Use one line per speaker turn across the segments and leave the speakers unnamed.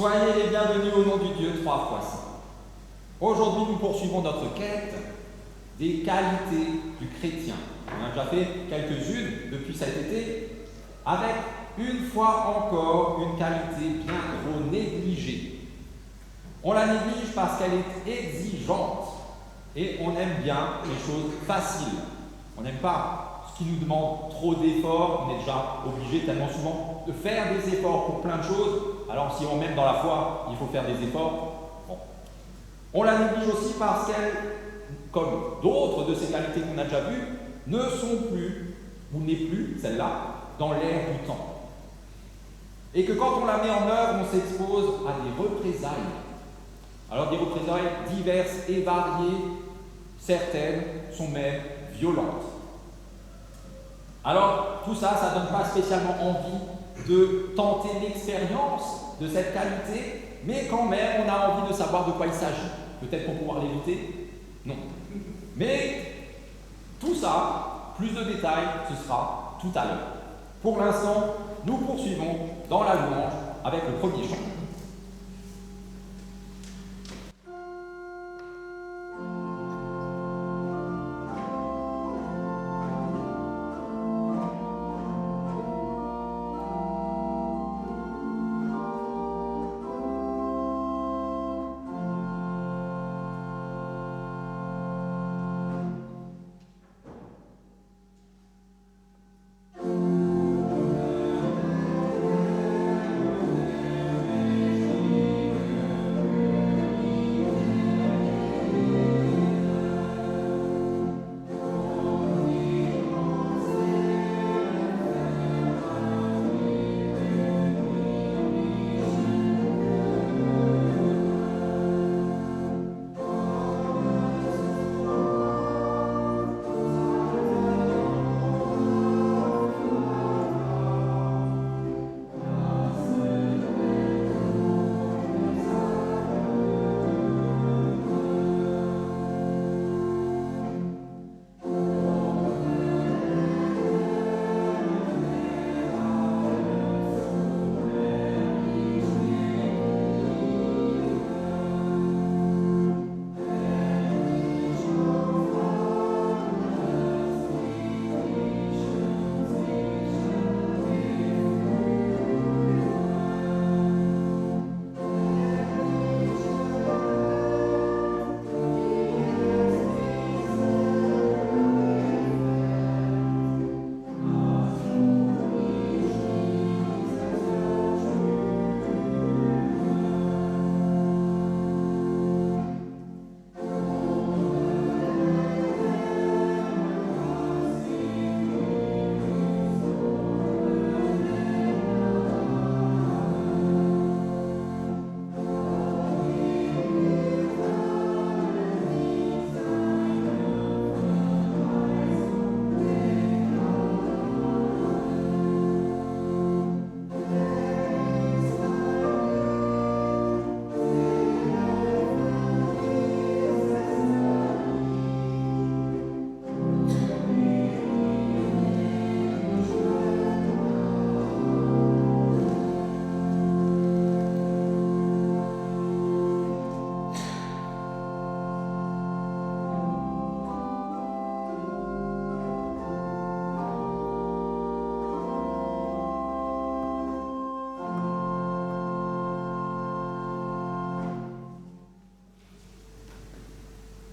Soyez les bienvenus au nom du Dieu trois fois saint. Aujourd'hui, nous poursuivons notre quête des qualités du chrétien. On a déjà fait quelques-unes depuis cet été, avec une fois encore une qualité bien trop négligée. On la néglige parce qu'elle est exigeante et on aime bien les choses faciles. On n'aime pas ce qui nous demande trop d'efforts. On est déjà obligé tellement souvent de faire des efforts pour plein de choses. Alors si on m'aime dans la foi, il faut faire des efforts. Bon. On la néglige aussi parce qu'elle, comme d'autres de ces qualités qu'on a déjà vues, ne sont plus, ou n'est plus, celle-là, dans l'air du temps. Et que quand on la met en œuvre, on s'expose à des représailles. Alors des représailles diverses et variées, certaines sont même violentes. Alors tout ça, ça ne donne pas spécialement envie de tenter l'expérience de cette qualité, mais quand même, on a envie de savoir de quoi il s'agit. Peut-être pour pouvoir l'éviter? Non. Mais tout ça, plus de détails, ce sera tout à l'heure. Pour l'instant, nous poursuivons dans la louange avec le premier chant.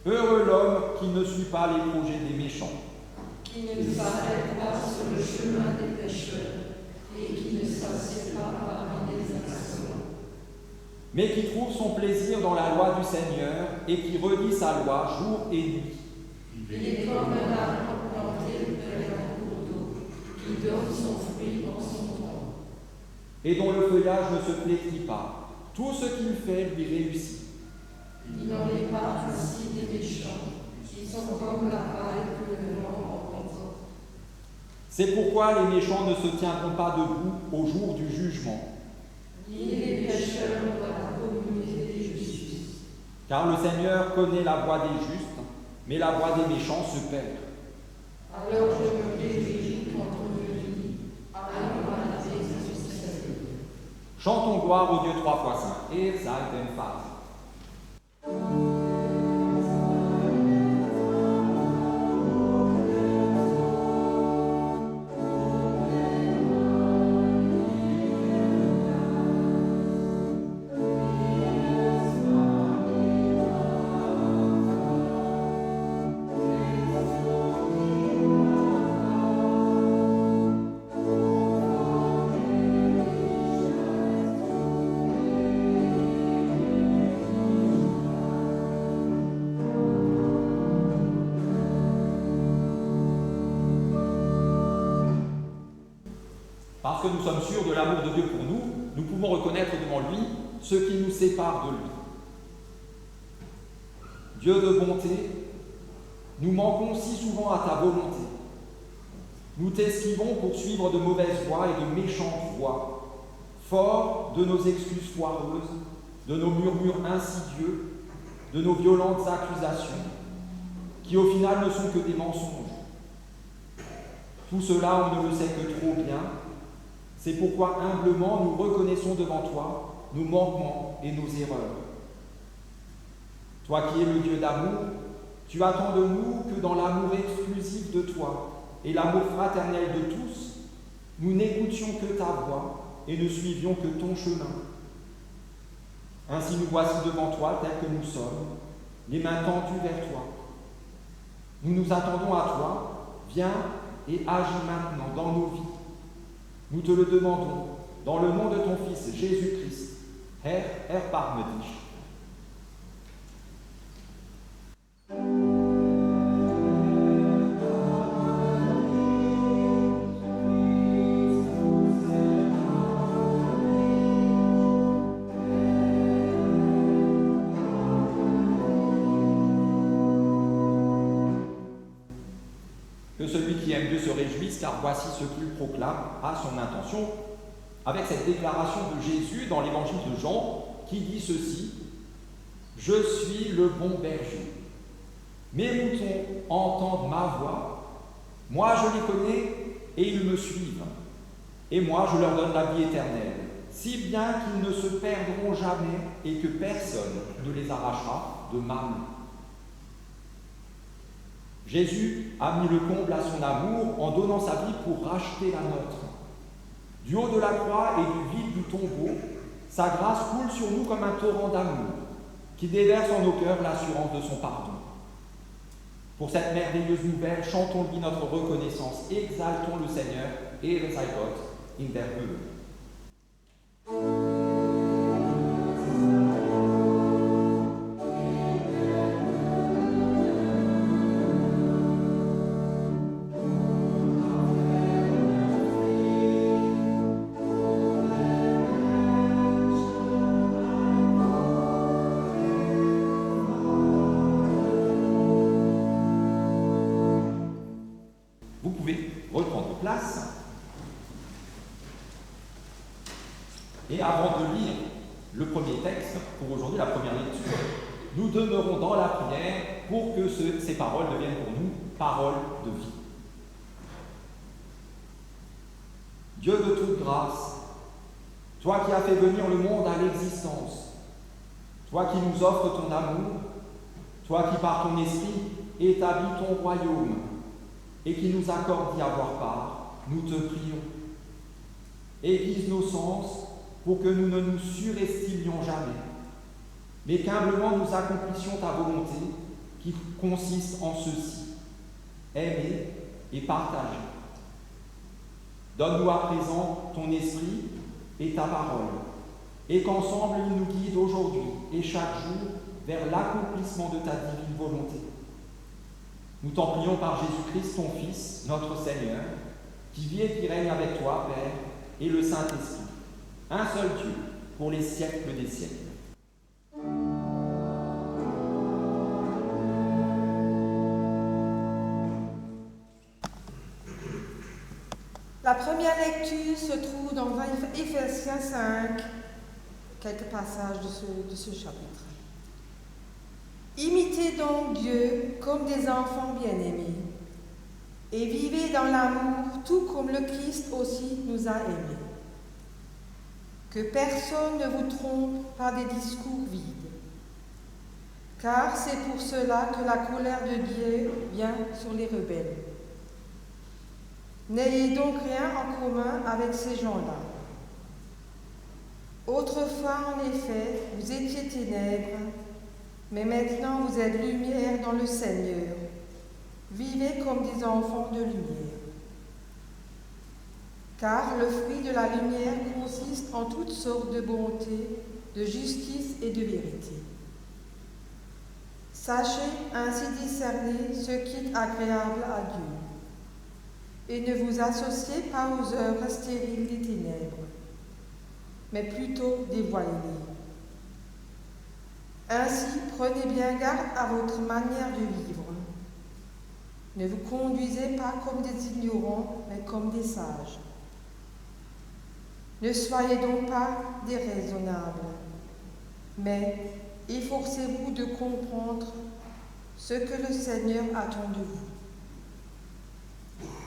Heureux l'homme qui ne suit pas les projets des méchants,
qui ne s'arrête pas sur le chemin des pécheurs et qui ne s'assied pas parmi les insolents,
mais qui trouve son plaisir dans la loi du Seigneur et qui redit sa loi jour et nuit.
Il est comme un arbre planté près d'un cours d'eau, qui donne son fruit en son temps,
Et dont le feuillage ne se flétrit pas. Tout ce qu'il fait lui réussit.
il n'en est pas ainsi des méchants, qui sont comme la paille que le vent emporte.
C'est pourquoi les méchants ne se tiendront pas debout au jour du jugement,
Ni les pécheurs dans la communauté des justes.
car le Seigneur connaît la voie des justes, mais la voie des méchants se perd.
Alors je me réjouis contre le lit, allons à la maison du Seigneur.
Chantons gloire au Dieu trois fois saint. Ihr seid dem Vater. Parce que nous sommes sûrs de l'amour de Dieu pour nous, nous pouvons reconnaître devant lui ce qui nous sépare de lui. Dieu de bonté, nous manquons si souvent à ta volonté. Nous t'esquivons pour suivre de mauvaises voies et de méchantes voies, forts de nos excuses foireuses, de nos murmures insidieux, de nos violentes accusations, qui au final ne sont que des mensonges. Tout cela, on ne le sait que trop bien. C'est pourquoi humblement nous reconnaissons devant toi nos manquements et nos erreurs. Toi qui es le Dieu d'amour, tu attends de nous que dans l'amour exclusif de toi et l'amour fraternel de tous, nous n'écoutions que ta voix et ne suivions que ton chemin. Ainsi nous voici devant toi tels que nous sommes, les mains tendues vers toi. Nous nous attendons à toi, viens et agis maintenant dans nos vies. Nous te le demandons, dans le nom de ton Fils Jésus-Christ. Herr, erbarme dich. Que celui qui aime Dieu se réjouisse, car voici ce qu'il proclame à son intention, avec cette déclaration de Jésus dans l'évangile de Jean, qui dit ceci: « Je suis le bon berger. Mes moutons entendent ma voix. Moi je les connais et ils me suivent. Et moi je leur donne la vie éternelle, si bien qu'ils ne se perdront jamais et que personne ne les arrachera de ma main. » Jésus a mis le comble à son amour en donnant sa vie pour racheter la nôtre. Du haut de la croix et du vide du tombeau, sa grâce coule sur nous comme un torrent d'amour qui déverse en nos cœurs l'assurance de son pardon. Pour cette merveilleuse nouvelle, chantons-lui notre reconnaissance, exaltons le Seigneur, Ehre sei Gott in der Höhe. Vous pouvez reprendre place. Et avant de lire le premier texte, pour aujourd'hui, la première lecture, nous demeurons dans la prière pour que ces paroles deviennent pour nous paroles de vie. Dieu de toute grâce, toi qui as fait venir le monde à l'existence, toi qui nous offres ton amour, toi qui par ton esprit établis ton royaume, et qui nous accorde d'y avoir part, nous te prions. Aiguise nos sens pour que nous ne nous surestimions jamais, mais qu'humblement nous accomplissions ta volonté qui consiste en ceci: aimer et partager. Donne-nous à présent ton esprit et ta parole, et qu'ensemble ils nous guident aujourd'hui et chaque jour vers l'accomplissement de ta divine volonté. Nous t'en prions par Jésus-Christ, ton Fils, notre Seigneur, qui vit et qui règne avec toi, Père, et le Saint-Esprit, un seul Dieu, pour les siècles des siècles.
La première lecture se trouve dans Éphésiens 5, quelques passages de ce chapitre. Imitez donc Dieu comme des enfants bien-aimés, et vivez dans l'amour tout comme le Christ aussi nous a aimés. que personne ne vous trompe par des discours vides, car c'est pour cela que la colère de Dieu vient sur les rebelles. N'ayez donc rien en commun avec ces gens-là. Autrefois, en effet, vous étiez ténèbres, mais maintenant vous êtes lumière dans le Seigneur. Vivez comme des enfants de lumière. Car le fruit de la lumière consiste en toutes sortes de bonté, de justice et de vérité. Sachez ainsi discerner ce qui est agréable à Dieu. Et ne vous associez pas aux œuvres stériles des ténèbres, mais plutôt dévoilez-les. Ainsi, prenez bien garde à votre manière de vivre. Ne vous conduisez pas comme des ignorants, mais comme des sages. Ne soyez donc pas déraisonnables, mais efforcez-vous de comprendre ce que le Seigneur attend de vous.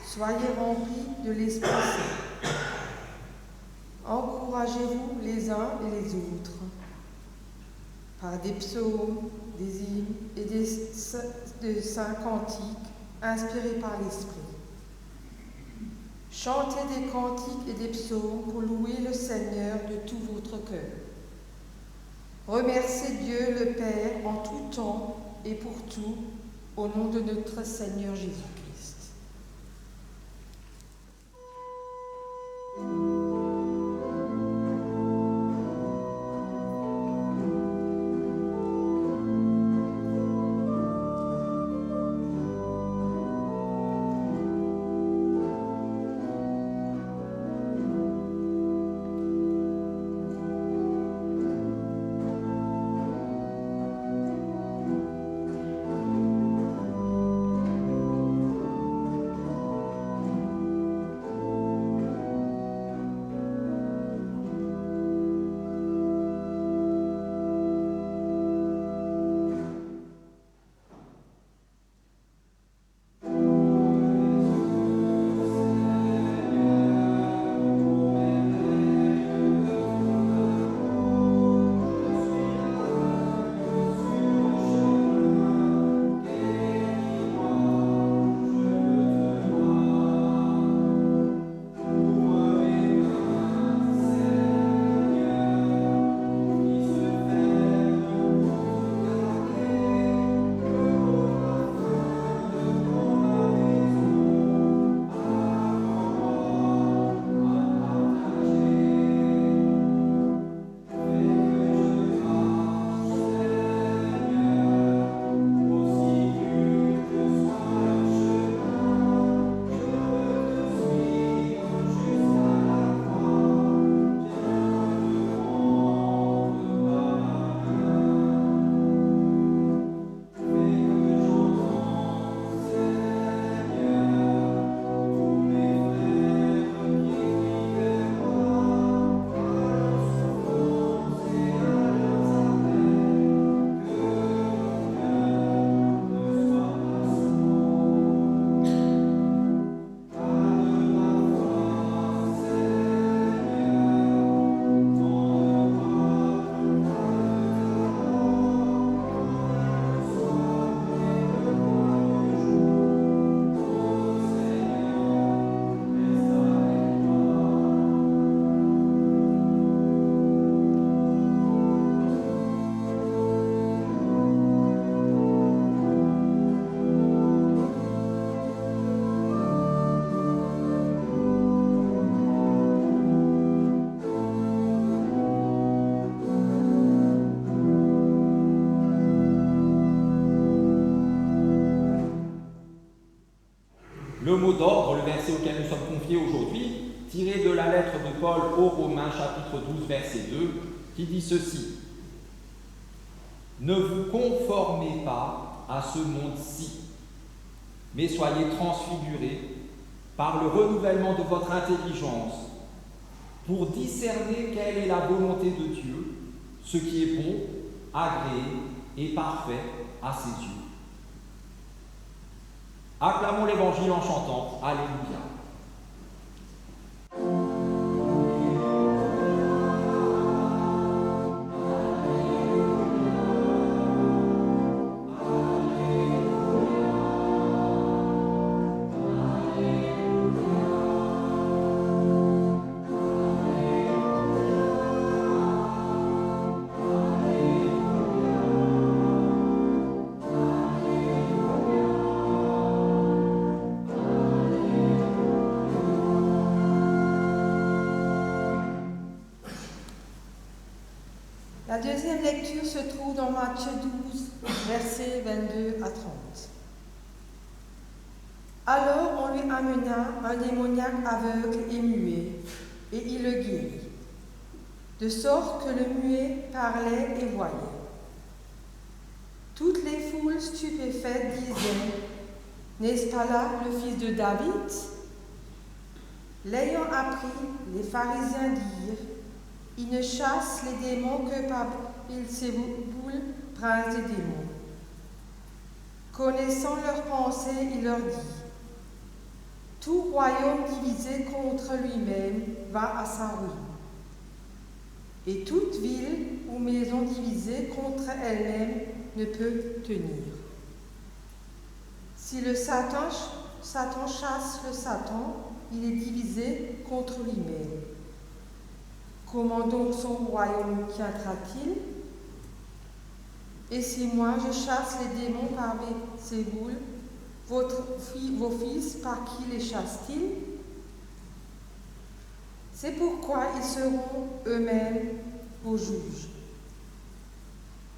Soyez remplis de l'Esprit Saint. Encouragez-vous les uns et les autres par des psaumes, des hymnes et des saints cantiques inspirés par l'Esprit. Chantez des cantiques et des psaumes pour louer le Seigneur de tout votre cœur. Remerciez Dieu le Père en tout temps et pour tout, au nom de notre Seigneur Jésus-Christ.
Le mot d'ordre, le verset auquel nous sommes confiés aujourd'hui, tiré de la lettre de Paul aux Romains, chapitre 12, verset 2, qui dit ceci. Ne vous conformez pas à ce monde-ci, mais soyez transfigurés par le renouvellement de votre intelligence pour discerner quelle est la volonté de Dieu, ce qui est bon, agréé et parfait à ses yeux. Acclamons l'Évangile en chantant Alléluia.
deuxième lecture se trouve dans Matthieu 12, versets 22 à 30. Alors on lui amena un démoniaque aveugle et muet, et il le guérit, de sorte que le muet parlait et voyait. Toutes les foules stupéfaites disaient, « N'est-ce pas là le fils de David ?» L'ayant appris, les pharisiens dirent, « Il ne chasse les démons que par Belzéboul, prince des démons. » Connaissant leurs pensées, il leur dit, « Tout royaume divisé contre lui-même va à sa ruine. Et toute ville ou maison divisée contre elle-même ne peut tenir. Si le Satan chasse le Satan, il est divisé contre lui-même. Comment donc son royaume tiendra-t-il? Et si moi je chasse les démons par Belzéboul, vos fils, par qui les chassent-ils? C'est pourquoi ils seront eux-mêmes vos juges.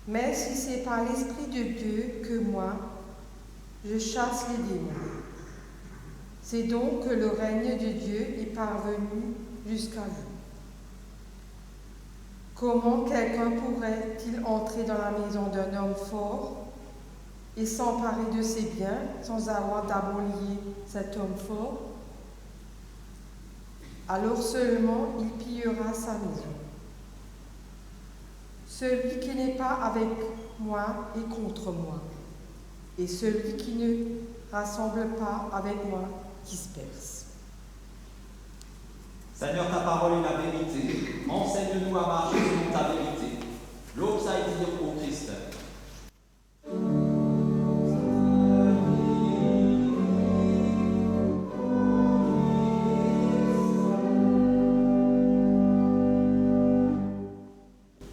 Mais si c'est par l'Esprit de Dieu que moi, je chasse les démons, c'est donc que le règne de Dieu est parvenu jusqu'à vous. Comment quelqu'un pourrait-il entrer dans la maison d'un homme fort et s'emparer de ses biens sans avoir d'abord lié cet homme fort? Alors seulement il pillera sa maison. Celui qui n'est pas avec moi est contre moi, et celui qui ne rassemble pas avec moi disperse.
Seigneur, ta parole est la vérité. Enseigne-nous à marcher selon ta vérité. L'autre, ça a été dire au Christ.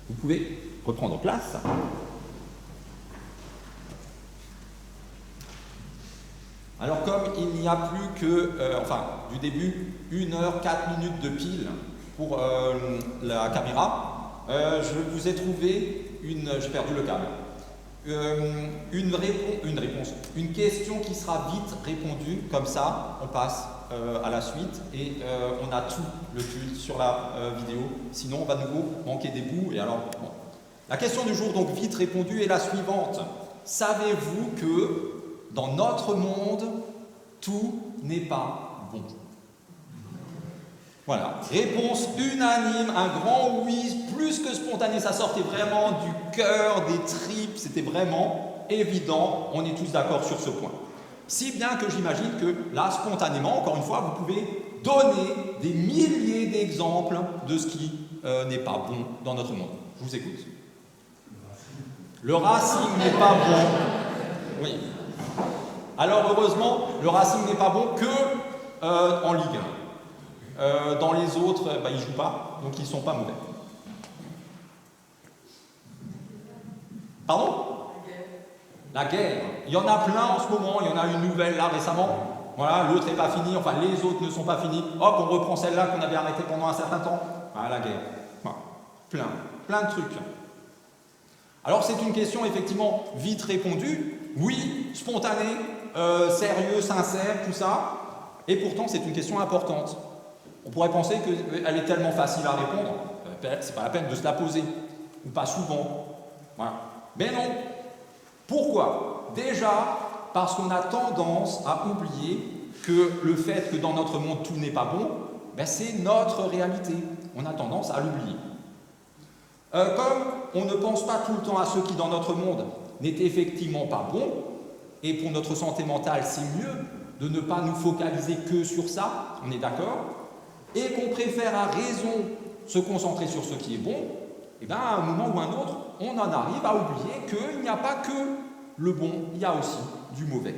Vous pouvez reprendre place. Alors comme il n'y a plus que, du début, 1 heure, 4 minutes de pile pour la caméra, je vous ai trouvé j'ai perdu le câble, une question qui sera vite répondue, comme ça on passe à la suite et on a tout le culte sur la vidéo, sinon on va de nouveau manquer des bouts. Et alors, bon. La question du jour, donc vite répondue, est la suivante. Savez-vous que dans notre monde, tout n'est pas bon? Voilà. Réponse unanime, un grand oui, plus que spontané, ça sortait vraiment du cœur, des tripes, c'était vraiment évident, on est tous d'accord sur ce point. Si bien que j'imagine que là, spontanément, encore une fois, vous pouvez donner des milliers d'exemples de ce qui n'est pas bon dans notre monde. Je vous écoute. Le Racing n'est pas bon. Oui. Alors heureusement, le Racing n'est pas bon que en Ligue 1. Dans les autres, ils ne jouent pas, donc ils ne sont pas mauvais. Pardon? La guerre. Il y en a plein en ce moment, il y en a une nouvelle là récemment. Voilà, l'autre n'est pas fini, enfin les autres ne sont pas finis. Hop, on reprend celle-là qu'on avait arrêtée pendant un certain temps. Voilà, la guerre. Voilà. Plein de trucs. Alors c'est une question effectivement vite répondue. Oui, spontanée, sérieux, sincère, tout ça. Et pourtant c'est une question importante. On pourrait penser qu'elle est tellement facile à répondre, c'est pas la peine de se la poser. Ou pas souvent. Voilà. Mais non. Pourquoi? Déjà, parce qu'on a tendance à oublier que le fait que dans notre monde tout n'est pas bon, c'est notre réalité. On a tendance à l'oublier. Comme on ne pense pas tout le temps à ceux qui dans notre monde n'étaient effectivement pas bons, et pour notre santé mentale c'est mieux de ne pas nous focaliser que sur ça, on est d'accord, et qu'on préfère à raison se concentrer sur ce qui est bon, et bien à un moment ou à un autre, on en arrive à oublier qu'il n'y a pas que le bon, il y a aussi du mauvais.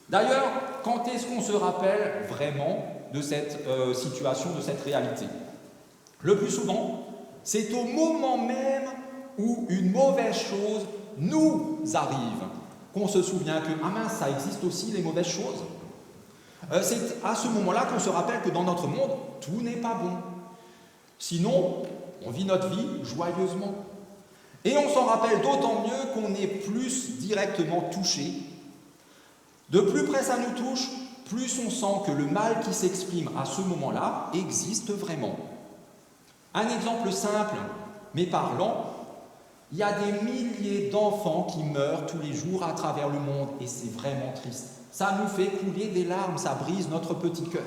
D'ailleurs, quand est-ce qu'on se rappelle vraiment de cette situation, de cette réalité? Le plus souvent, c'est au moment même où une mauvaise chose nous arrive qu'on se souvient que, ah mince, ça existe aussi les mauvaises choses. C'est à ce moment-là qu'on se rappelle que dans notre monde, tout n'est pas bon. Sinon, on vit notre vie joyeusement. Et on s'en rappelle d'autant mieux qu'on est plus directement touché. De plus près ça nous touche, plus on sent que le mal qui s'exprime à ce moment-là existe vraiment. Un exemple simple, mais parlant, il y a des milliers d'enfants qui meurent tous les jours à travers le monde, et c'est vraiment triste. Ça nous fait couler des larmes, ça brise notre petit cœur.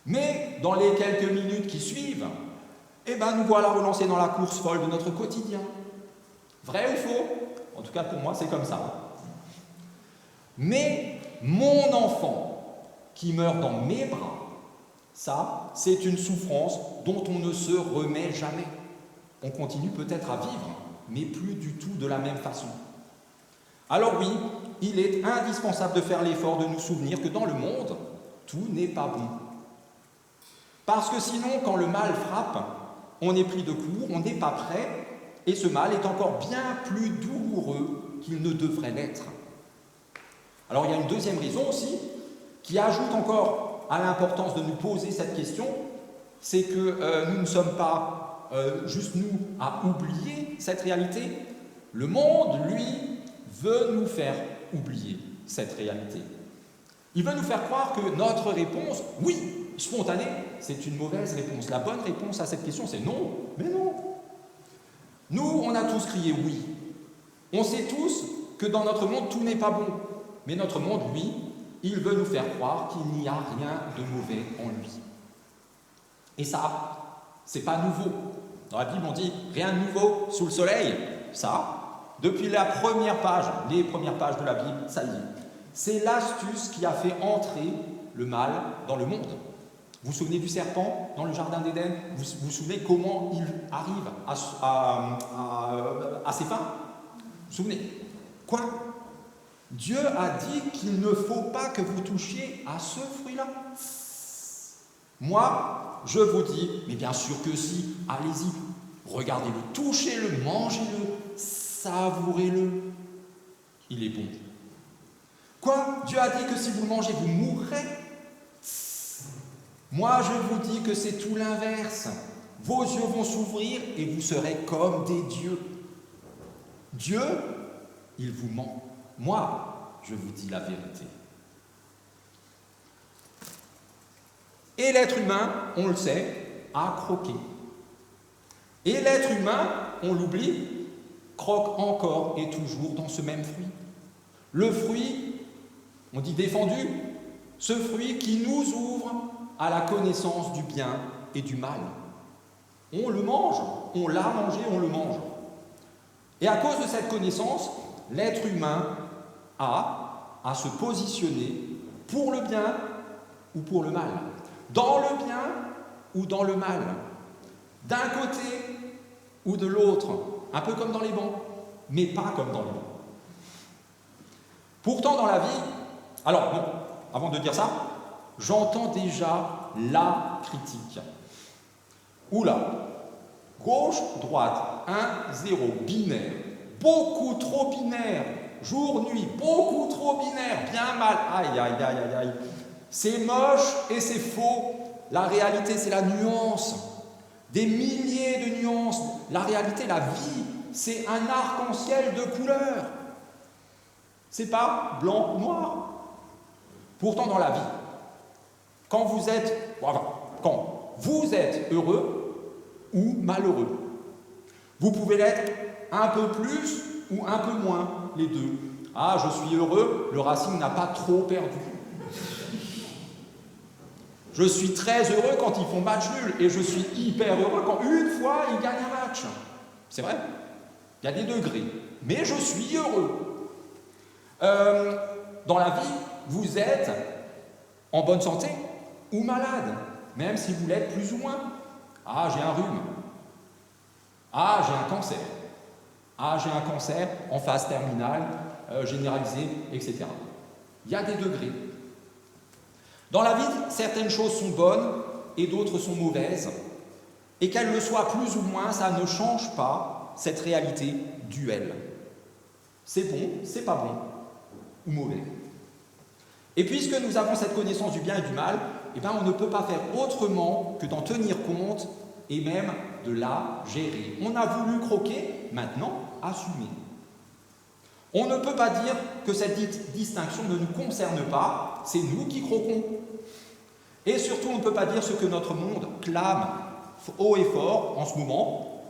Mais dans les quelques minutes qui suivent, nous voilà relancés dans la course folle de notre quotidien. Vrai ou faux? En tout cas pour moi c'est comme ça. Mais mon enfant qui meurt dans mes bras, ça c'est une souffrance dont on ne se remet jamais. On continue peut-être à vivre, mais plus du tout de la même façon. Alors oui, il est indispensable de faire l'effort de nous souvenir que dans le monde, tout n'est pas bon. Parce que sinon, quand le mal frappe, on est pris de court, on n'est pas prêt, et ce mal est encore bien plus douloureux qu'il ne devrait l'être. Alors il y a une deuxième raison aussi, qui ajoute encore à l'importance de nous poser cette question, c'est que nous ne sommes pas juste nous à oublier cette réalité. Le monde, lui, veut nous faire oublier cette réalité. Il veut nous faire croire que notre réponse, oui, spontanée, c'est une mauvaise réponse. La bonne réponse à cette question, c'est non. Mais non. Nous, on a tous crié oui. On sait tous que dans notre monde, tout n'est pas bon. Mais notre monde, lui, il veut nous faire croire qu'il n'y a rien de mauvais en lui. Et ça, c'est pas nouveau. Dans la Bible, on dit rien de nouveau sous le soleil. Ça, depuis les premières pages de la Bible, ça y est. C'est l'astuce qui a fait entrer le mal dans le monde. Vous vous souvenez du serpent dans le jardin d'Éden? Vous vous souvenez comment il arrive à ses fins? Vous vous souvenez? Quoi? Dieu a dit qu'il ne faut pas que vous touchiez à ce fruit-là. Moi, je vous dis, mais bien sûr que si, allez-y, regardez-le, touchez-le, mangez-le, savourez-le. Il est bon. Quoi? Dieu a dit que si vous le mangez, vous mourrez? Moi, je vous dis que c'est tout l'inverse. Vos yeux vont s'ouvrir et vous serez comme des dieux. Dieu, il vous ment. Moi, je vous dis la vérité. Et l'être humain, on le sait, a croqué. Et l'être humain, on l'oublie, croque encore et toujours dans ce même fruit. Le fruit, on dit défendu, ce fruit qui nous ouvre à la connaissance du bien et du mal. On le mange, on l'a mangé, on le mange. Et à cause de cette connaissance, l'être humain a à se positionner pour le bien ou pour le mal. Dans le bien ou dans le mal. D'un côté ou de l'autre. Un peu comme dans les bancs, mais pas comme dans les bancs. Pourtant, dans la vie, alors bon, avant de dire ça, j'entends déjà la critique. Oula, gauche, droite, 1, 0, binaire, beaucoup trop binaire, jour, nuit, beaucoup trop binaire, bien mal, aïe, aïe, aïe, aïe, aïe. C'est moche et c'est faux. La réalité, c'est la nuance. Des milliers de nuances. La réalité, la vie, c'est un arc-en-ciel de couleurs. C'est pas blanc ou noir. Pourtant, dans la vie, quand vous êtes heureux ou malheureux, vous pouvez l'être un peu plus ou un peu moins, les deux. Ah, je suis heureux, le Racing n'a pas trop perdu. Je suis très heureux quand ils font match nul et je suis hyper heureux quand une fois ils gagnent un match. C'est vrai, il y a des degrés, mais je suis heureux. Dans la vie, vous êtes en bonne santé ou malade, même si vous l'êtes plus ou moins. Ah, j'ai un rhume. Ah, j'ai un cancer. Ah, j'ai un cancer en phase terminale, généralisé, etc. Il y a des degrés. Dans la vie, certaines choses sont bonnes et d'autres sont mauvaises. Et qu'elles le soient plus ou moins, ça ne change pas cette réalité duelle. C'est bon, c'est pas bon, ou mauvais. Et puisque nous avons cette connaissance du bien et du mal, on ne peut pas faire autrement que d'en tenir compte et même de la gérer. On a voulu croquer, maintenant assumer. On ne peut pas dire que cette distinction ne nous concerne pas, c'est nous qui croquons. Et surtout, on ne peut pas dire ce que notre monde clame haut et fort en ce moment.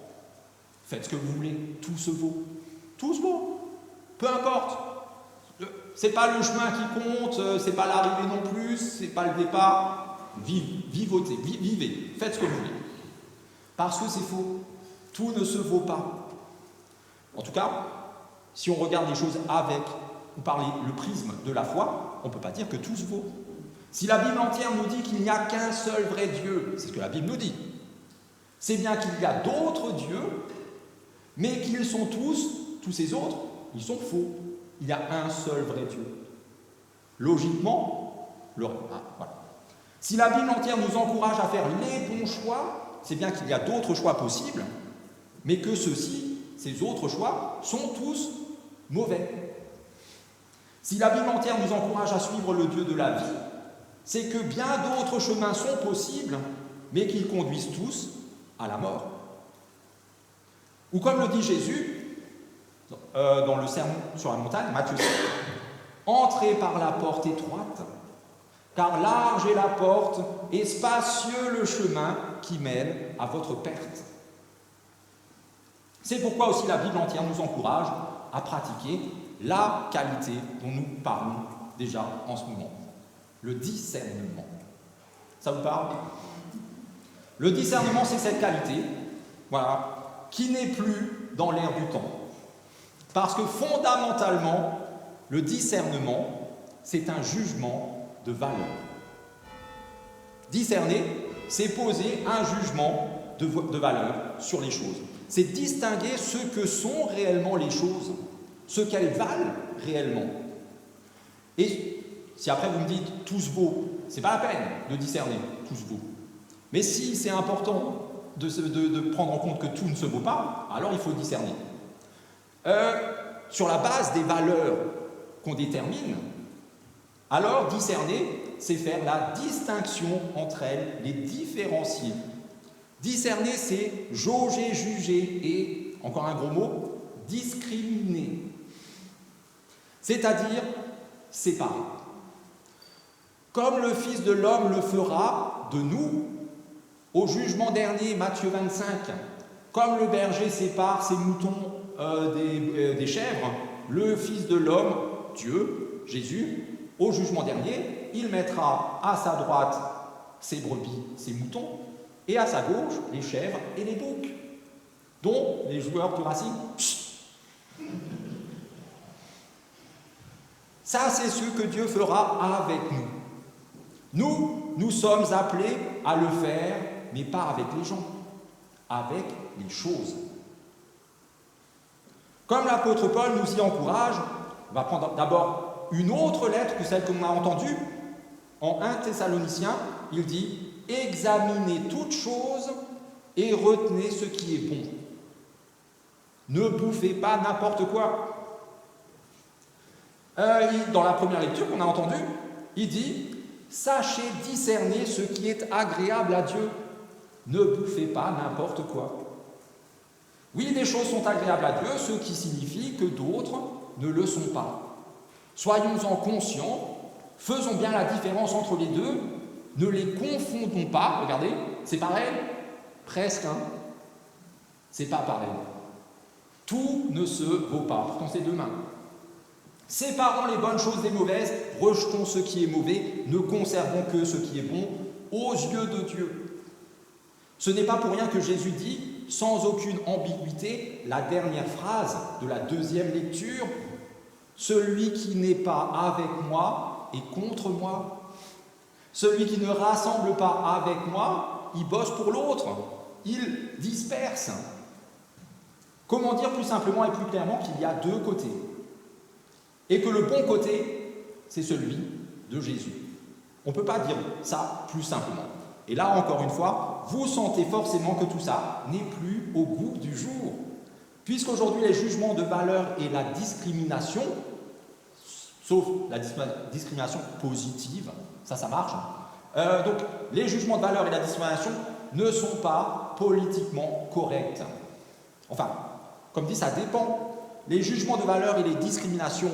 Faites ce que vous voulez, tout se vaut. Tout se vaut. Peu importe. C'est pas le chemin qui compte, c'est pas l'arrivée non plus, c'est pas le départ. Vivez, faites ce que vous voulez. Parce que c'est faux. Tout ne se vaut pas. En tout cas, si on regarde les choses avec ou par le prisme de la foi, on ne peut pas dire que tout se vaut. Si la Bible entière nous dit qu'il n'y a qu'un seul vrai Dieu, c'est ce que la Bible nous dit, c'est bien qu'il y a d'autres dieux, mais qu'ils sont tous ces autres, ils sont faux. Il y a un seul vrai Dieu. Logiquement, voilà. Si la Bible entière nous encourage à faire les bons choix, c'est bien qu'il y a d'autres choix possibles, mais que ces autres choix, sont tous mauvais. Si la Bible entière nous encourage à suivre le Dieu de la vie, c'est que bien d'autres chemins sont possibles, mais qu'ils conduisent tous à la mort. Ou comme le dit Jésus, dans le sermon sur la montagne, Matthieu 7, « Entrez par la porte étroite, car large est la porte et spacieux le chemin qui mène à votre perte. » C'est pourquoi aussi la Bible entière nous encourage à pratiquer la qualité dont nous parlons déjà en ce moment, le discernement. Ça vous parle? Le discernement, c'est cette qualité, voilà, qui n'est plus dans l'air du temps. Parce que fondamentalement, le discernement, c'est un jugement de valeur. Discerner, c'est poser un jugement de valeur sur les choses. C'est distinguer ce que sont réellement les choses, ce qu'elles valent réellement. Et si après vous me dites tout se vaut, c'est pas la peine de discerner, tout se vaut. Mais si c'est important de prendre en compte que tout ne se vaut pas, alors il faut discerner. Sur la base des valeurs qu'on détermine, alors discerner, c'est faire la distinction entre elles, les différencier. Discerner, c'est jauger, juger et, encore un gros mot, discriminer. C'est-à-dire séparer. Comme le Fils de l'homme le fera de nous, au jugement dernier, Matthieu 25, comme le berger sépare ses moutons des chèvres, le Fils de l'homme, Dieu, Jésus, au jugement dernier, il mettra à sa droite ses brebis, ses moutons, et à sa gauche les chèvres et les boucs, dont les joueurs du Racing. Ça, c'est ce que Dieu fera avec nous. Nous sommes appelés à le faire, mais pas avec les gens, avec les choses. Comme l'apôtre Paul nous y encourage, on va prendre d'abord une autre lettre que celle qu'on a entendue. En 1 Thessaloniciens, il dit « Examinez toutes choses et retenez ce qui est bon. Ne bouffez pas n'importe quoi. » Dans la première lecture qu'on a entendue, il dit « Sachez discerner ce qui est agréable à Dieu. Ne bouffez pas n'importe quoi. » Oui, des choses sont agréables à Dieu, ce qui signifie que d'autres ne le sont pas. Soyons-en conscients, faisons bien la différence entre les deux, ne les confondons pas. Regardez, c'est pareil, presque, hein. C'est pas pareil. Tout ne se vaut pas, pourtant c'est deux mains. Séparons les bonnes choses des mauvaises, rejetons ce qui est mauvais, ne conservons que ce qui est bon aux yeux de Dieu. Ce n'est pas pour rien que Jésus dit, sans aucune ambiguïté, la dernière phrase de la deuxième lecture, « Celui qui n'est pas avec moi est contre moi. Celui qui ne rassemble pas avec moi, il bosse pour l'autre, il disperse. » Comment dire plus simplement et plus clairement qu'il y a deux côtés, et que le bon côté, c'est celui de Jésus. On ne peut pas dire ça plus simplement. Et là, encore une fois, vous sentez forcément que tout ça n'est plus au goût du jour. Puisqu'aujourd'hui, les jugements de valeur et la discrimination, sauf la discrimination positive, ça marche. Donc, les jugements de valeur et la discrimination ne sont pas politiquement correct. Enfin, comme dit, ça dépend. Les jugements de valeur et les discriminations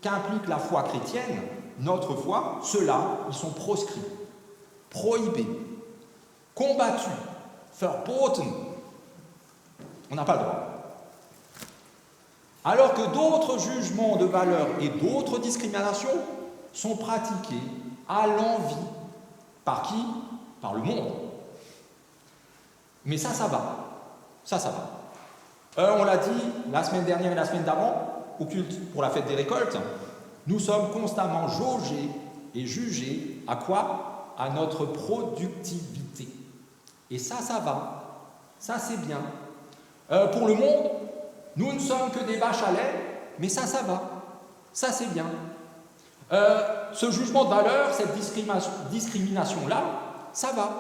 qu'implique la foi chrétienne, notre foi, ceux-là, ils sont proscrits, prohibés, combattus, verboten. On n'a pas le droit. Alors que d'autres jugements de valeur et d'autres discriminations sont pratiqués à l'envi. Par qui? Par le monde. Mais ça va. Ça va. On l'a dit la semaine dernière et la semaine d'avant, au culte pour la fête des récoltes, nous sommes constamment jaugés et jugés à quoi? À notre productivité. Et ça va. Ça, c'est bien. Pour le monde, nous ne sommes que des vaches à lait, mais ça va. Ça, c'est bien. Ce jugement de valeur, cette discrimination-là, ça va.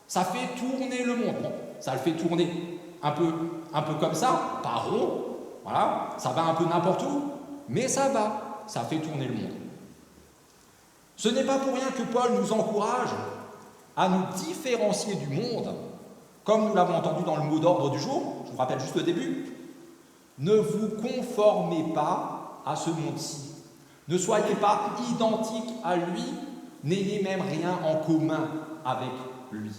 Ça fait tourner le monde. Bon, ça le fait tourner un peu comme ça, pas rond, voilà, ça va un peu n'importe où, mais ça va, ça fait tourner le monde. Ce n'est pas pour rien que Paul nous encourage à nous différencier du monde, comme nous l'avons entendu dans le mot d'ordre du jour, je vous rappelle juste le début. Ne vous conformez pas à ce monde-ci. Ne soyez pas identiques à lui, n'ayez même rien en commun avec lui.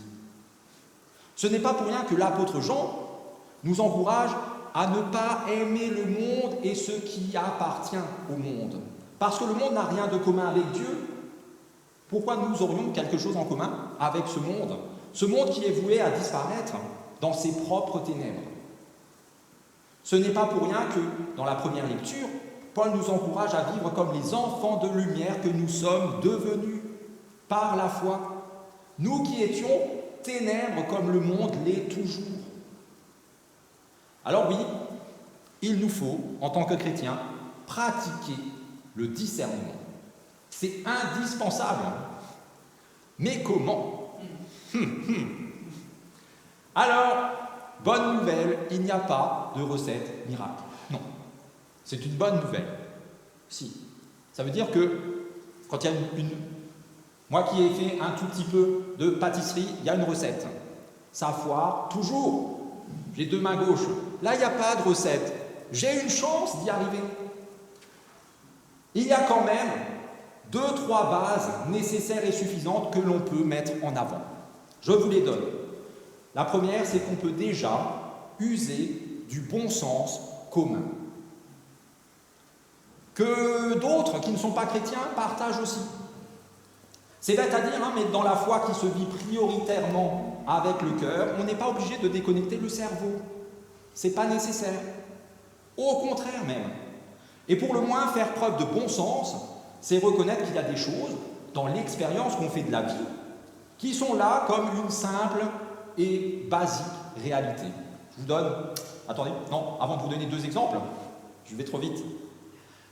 Ce n'est pas pour rien que l'apôtre Jean nous encourage à ne pas aimer le monde et ce qui appartient au monde. Parce que le monde n'a rien de commun avec Dieu. Pourquoi nous aurions quelque chose en commun avec ce monde? Ce monde qui est voué à disparaître dans ses propres ténèbres. Ce n'est pas pour rien que, dans la première lecture, Paul nous encourage à vivre comme les enfants de lumière que nous sommes devenus par la foi. Nous qui étions ténèbres comme le monde l'est toujours. Alors oui, il nous faut, en tant que chrétiens, pratiquer le discernement. C'est indispensable. Mais comment? Alors, bonne nouvelle, il n'y a pas de recette miracle. Non, c'est une bonne nouvelle. Si. Ça veut dire que quand il y a moi qui ai fait un tout petit peu de pâtisserie, il y a une recette. Ça foire toujours. J'ai deux mains gauches. Là, il n'y a pas de recette. J'ai une chance d'y arriver. Il y a quand même 2-3 bases nécessaires et suffisantes que l'on peut mettre en avant. Je vous les donne. La première, c'est qu'on peut déjà user du bon sens commun. Que d'autres qui ne sont pas chrétiens partagent aussi. C'est bête à dire, hein, mais dans la foi qui se vit prioritairement avec le cœur, on n'est pas obligé de déconnecter le cerveau. C'est pas nécessaire. Au contraire même. Et pour le moins, faire preuve de bon sens, c'est reconnaître qu'il y a des choses dans l'expérience qu'on fait de la vie qui sont là comme une simple et basique réalité. Je vous donne... Attendez, non, avant de vous donner 2 exemples, je vais trop vite.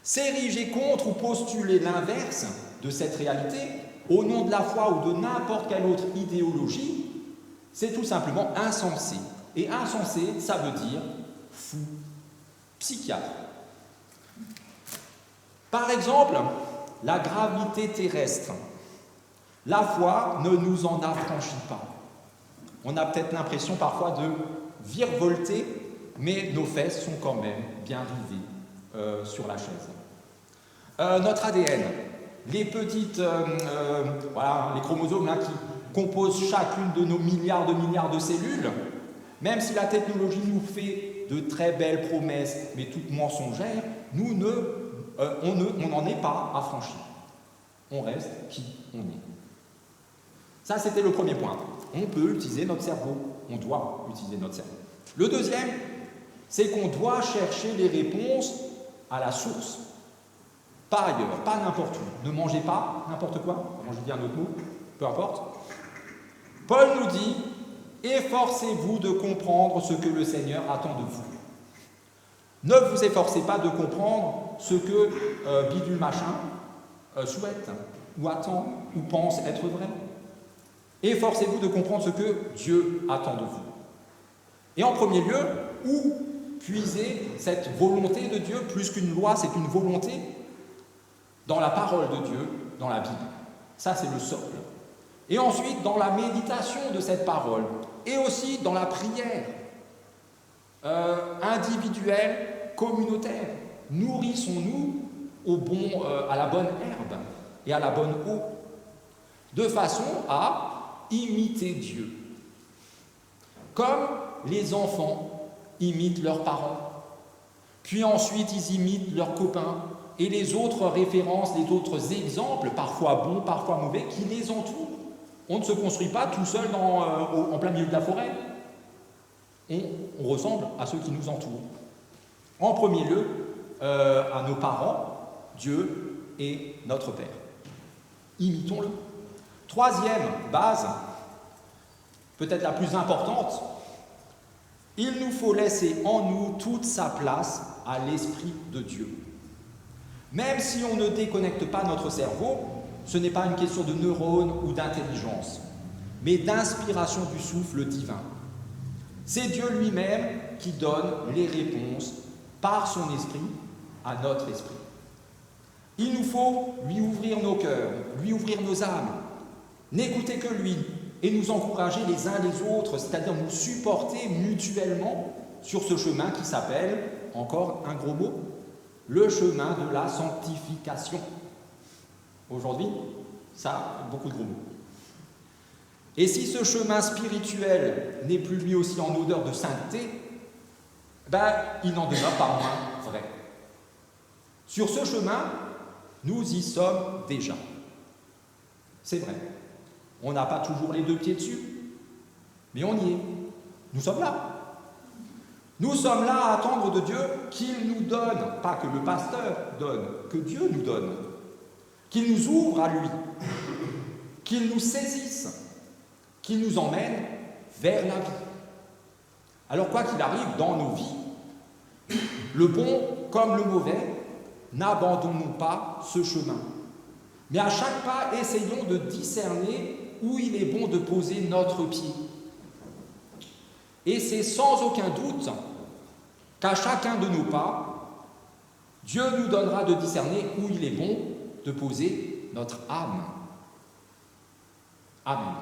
S'ériger contre ou postuler l'inverse de cette réalité au nom de la foi ou de n'importe quelle autre idéologie, c'est tout simplement insensé. Et insensé, ça veut dire fou, psychiatre. Par exemple, la gravité terrestre. La foi ne nous en affranchit pas. On a peut-être l'impression parfois de virevolter, mais nos fesses sont quand même bien rivées sur la chaise. Notre ADN, les petites, les chromosomes là, qui composent chacune de nos milliards de cellules, même si la technologie nous fait de très belles promesses, mais toutes mensongères, on n'en est pas affranchis. On reste qui on est. Ça, c'était le premier point. On peut utiliser notre cerveau. On doit utiliser notre cerveau. Le deuxième, c'est qu'on doit chercher les réponses à la source. Pas ailleurs, pas n'importe où. Ne mangez pas n'importe quoi. Moi, je dis un autre mot, peu importe. Paul nous dit, efforcez-vous de comprendre ce que le Seigneur attend de vous. Ne vous efforcez pas de comprendre ce que bidule machin souhaite, ou attend, ou pense être vrai. Efforcez-vous de comprendre ce que Dieu attend de vous. Et en premier lieu, où puiser cette volonté de Dieu, plus qu'une loi, c'est une volonté, dans la parole de Dieu, dans la Bible. Ça, c'est le socle. Et ensuite, dans la méditation de cette parole, et aussi dans la prière individuelle, communautaire, nourrissons-nous à la bonne herbe et à la bonne eau, de façon à imiter Dieu, comme les enfants imitent leurs parents, puis ensuite ils imitent leurs copains et les autres références, les autres exemples, parfois bons, parfois mauvais, qui les entourent. On ne se construit pas tout seul en plein milieu de la forêt. On ressemble à ceux qui nous entourent. En premier lieu, à nos parents, Dieu et notre Père. Imitons-le. Troisième base, peut-être la plus importante, il nous faut laisser en nous toute sa place à l'Esprit de Dieu. Même si on ne déconnecte pas notre cerveau, ce n'est pas une question de neurones ou d'intelligence, mais d'inspiration du souffle divin. C'est Dieu lui-même qui donne les réponses par son esprit à notre esprit. Il nous faut lui ouvrir nos cœurs, lui ouvrir nos âmes, n'écouter que lui et nous encourager les uns les autres, c'est-à-dire nous supporter mutuellement sur ce chemin qui s'appelle, encore un gros mot, le chemin de la sanctification. Aujourd'hui, ça a beaucoup de gros mots. Et si ce chemin spirituel n'est plus lui aussi en odeur de sainteté, il n'en demeure pas moins vrai. Sur ce chemin, nous y sommes déjà. C'est vrai. On n'a pas toujours les deux pieds dessus, mais on y est. Nous sommes là. Nous sommes là à attendre de Dieu qu'il nous donne, pas que le pasteur donne, que Dieu nous donne, qu'il nous ouvre à lui, qu'il nous saisisse, qu'il nous emmène vers la vie. Alors quoi qu'il arrive dans nos vies, le bon comme le mauvais, n'abandonnons pas ce chemin. Mais à chaque pas, essayons de discerner où il est bon de poser notre pied. Et c'est sans aucun doute qu'à chacun de nos pas, Dieu nous donnera de discerner où il est bon de poser notre âme. Amen.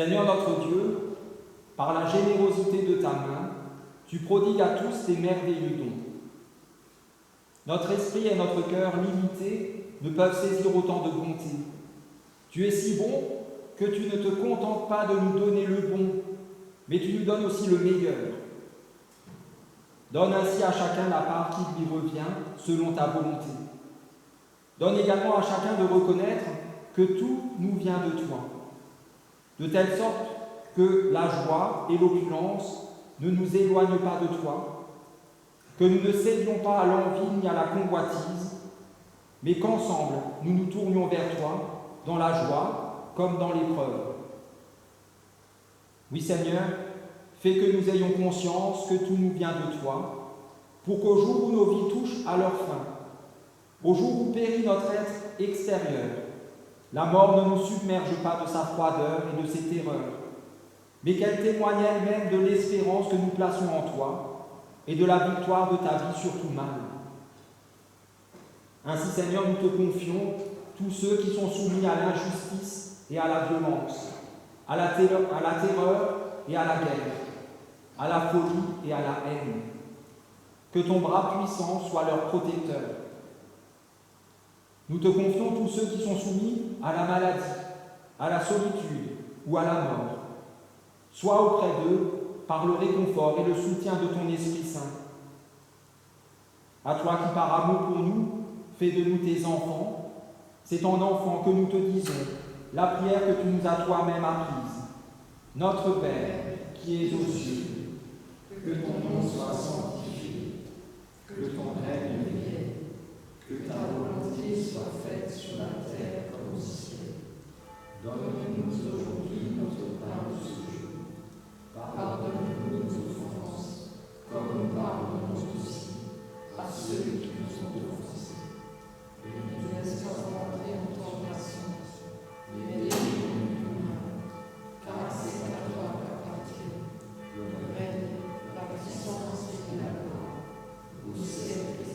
Seigneur notre Dieu, par la générosité de ta main, tu prodigues à tous tes merveilleux dons. Notre esprit et notre cœur limités ne peuvent saisir autant de bonté. Tu es si bon que tu ne te contentes pas de nous donner le bon, mais tu nous donnes aussi le meilleur. Donne ainsi à chacun la part qui lui revient selon ta volonté. Donne également à chacun de reconnaître que tout nous vient de toi, de telle sorte que la joie et l'opulence ne nous éloignent pas de toi, que nous ne cédions pas à l'envie ni à la convoitise, mais qu'ensemble nous nous tournions vers toi dans la joie comme dans l'épreuve. Oui Seigneur, fais que nous ayons conscience que tout nous vient de toi, pour qu'au jour où nos vies touchent à leur fin, au jour où périt notre être extérieur, la mort ne nous submerge pas de sa froideur et de ses terreurs, mais qu'elle témoigne elle-même de l'espérance que nous plaçons en toi et de la victoire de ta vie sur tout mal. Ainsi, Seigneur, nous te confions tous ceux qui sont soumis à l'injustice et à la violence, à la terreur et à la guerre, à la folie et à la haine. Que ton bras puissant soit leur protecteur. Nous te confions tous ceux qui sont soumis à la maladie, à la solitude ou à la mort. Sois auprès d'eux par le réconfort et le soutien de ton Esprit Saint. À toi qui, par amour pour nous, fais de nous tes enfants, c'est en enfant que nous te disons la prière que tu nous as toi-même apprise. Notre Père, qui es aux cieux,
que ton nom soit sanctifié, que ton règne vienne, que ta volonté soit faite sur la terre comme au ciel. Donne-nous aujourd'hui notre pain de ce jour. Pardonne-nous nos offenses, comme nous pardonnons aussi à ceux qui nous ont offensés. Et ne nous laisse pas entrer en tentation, mais délivre-nous du mal, car c'est à toi qu'appartient le règne, la puissance et la gloire, au siècle des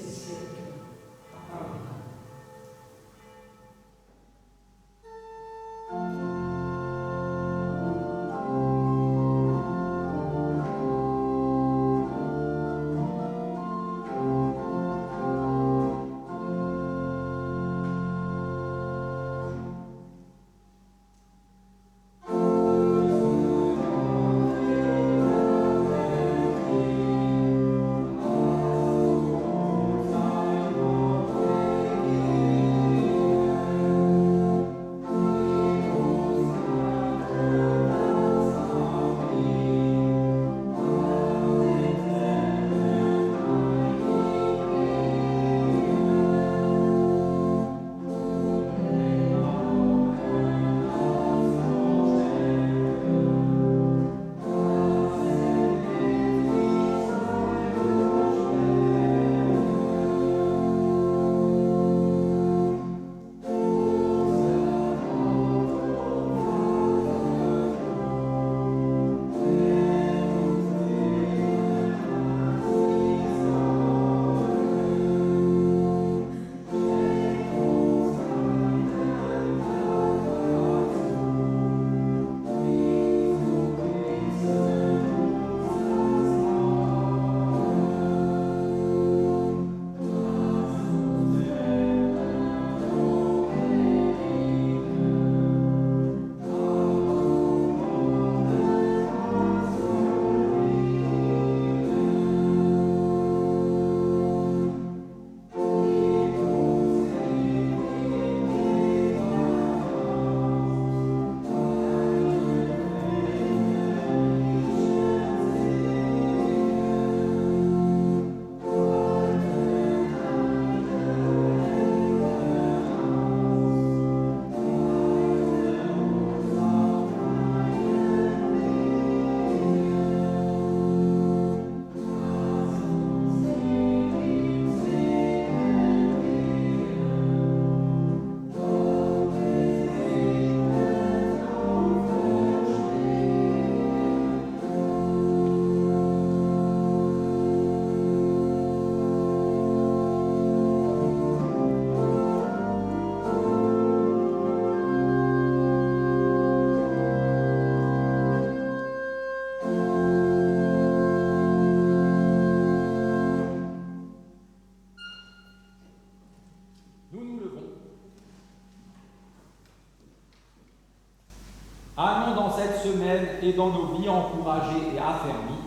Allons dans cette semaine et dans nos vies encouragés et affermis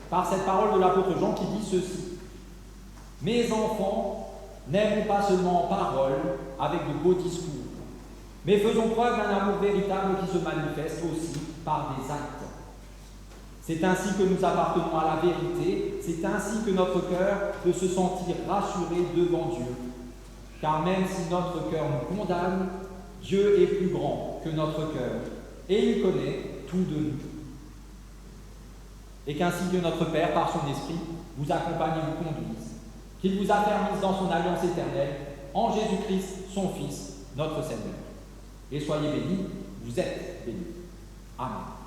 par cette parole de l'apôtre Jean qui dit ceci. Mes enfants, n'aimons pas seulement en parole avec de beaux discours, mais faisons preuve d'un amour véritable qui se manifeste aussi par des actes. C'est ainsi que nous appartenons à la vérité, c'est ainsi que notre cœur peut se sentir rassuré devant Dieu. Car même si notre cœur nous condamne, Dieu est plus grand que notre cœur et il connaît tout de nous. Et qu'ainsi Dieu notre Père, par son Esprit, vous accompagne et vous conduise, qu'il vous affermisse dans son alliance éternelle, en Jésus-Christ, son Fils, notre Seigneur. Et soyez bénis, vous êtes bénis. Amen.